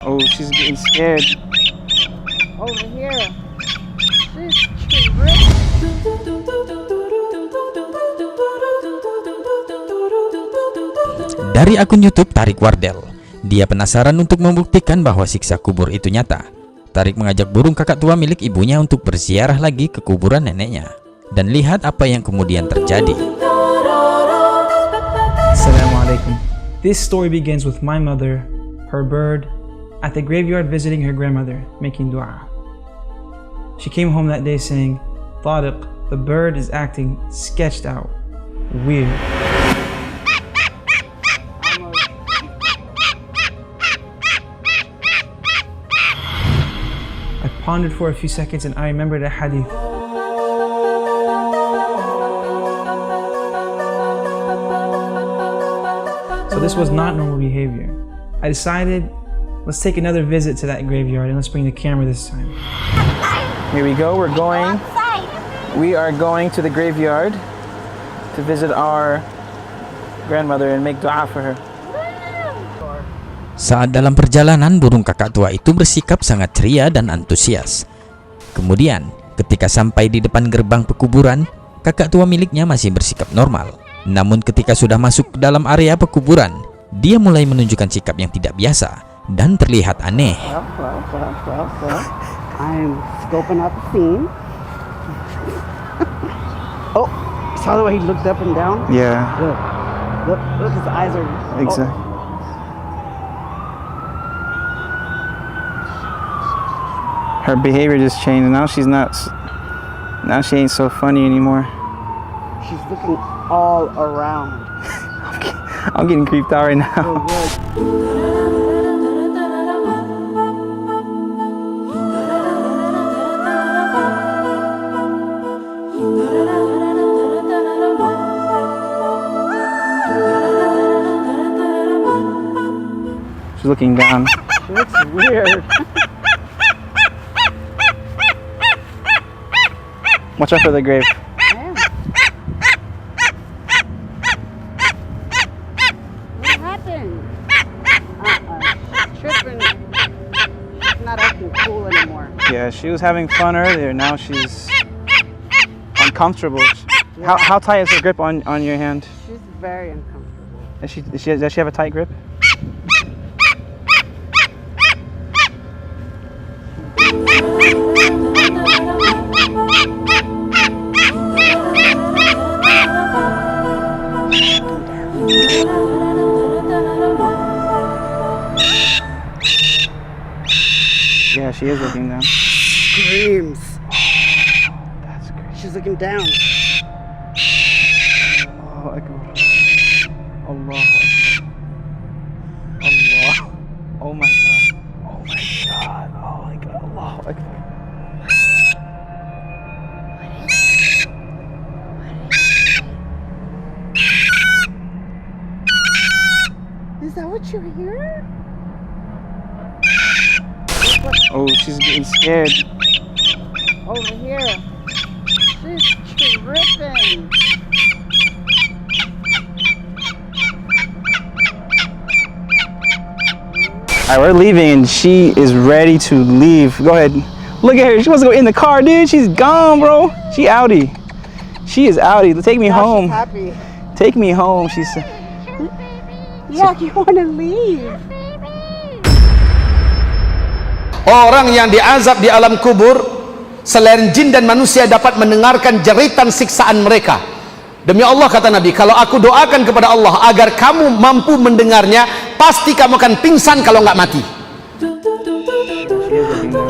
Oh, she's getting scared. Over here. She's terrific. Dari akun YouTube Tarik Wardel, dia penasaran untuk membuktikan bahwa siksa kubur itu nyata. Tarik mengajak burung kakak tua milik ibunya untuk berziarah lagi ke kuburan neneknya. Dan lihat apa yang kemudian terjadi. Assalamualaikum. This story begins with my mother, her bird, at the graveyard visiting her grandmother, making dua. She came home that day saying, Tariq, the bird is acting sketched out, weird. I pondered for a few seconds and I remembered a hadith. So this was not normal behavior. I decided, let's take another visit to that graveyard and let's bring the camera this time. Here we go. We are going to the graveyard to visit our grandmother and make dua for her. Saat dalam perjalanan, burung kakak tua itu bersikap sangat ceria dan antusias. Kemudian, ketika sampai di depan gerbang pekuburan, kakak tua miliknya masih bersikap normal. Namun ketika sudah masuk ke dalam area pekuburan, dia mulai menunjukkan sikap yang tidak biasa dan terlihat aneh. Well. I'm scoping out the scene. Oh, saw the way he looked up and down? Yeah. Look, his eyes are... Exactly. Oh. Her behavior just changed. Now she's not. Now she ain't so funny anymore. She's looking all around. I'm getting creeped out right now. She's looking down. She looks weird. Watch out for the grave. What happened? She's tripping. She's not acting cool anymore. Yeah, she was having fun earlier. Now she's uncomfortable. How tight is her grip on your hand? She's very uncomfortable. Does she have a tight grip? Yeah, she is looking down. Screams. That's crazy. She's looking down. Allahu Akbar. Allahu Akbar. Allah. Oh my God. Oh my God. Oh my God. Allahu Akbar. Is that what you hear? Oh, she's getting scared. Over here. She's tripping. Alright, we're leaving and she is ready to leave. Go ahead. Look at her. She wants to go in the car, dude. She's gone, bro. She outie. She is outie. Take me Now home. she's happy. Take me home. She said. Yeah, you want to leave. Orang yang diazab di alam kubur selain jin dan manusia dapat mendengarkan jeritan siksaan mereka. Demi Allah, kata Nabi, kalau aku doakan kepada Allah agar kamu mampu mendengarnya, pasti kamu akan pingsan kalau nggak mati. She's looking down.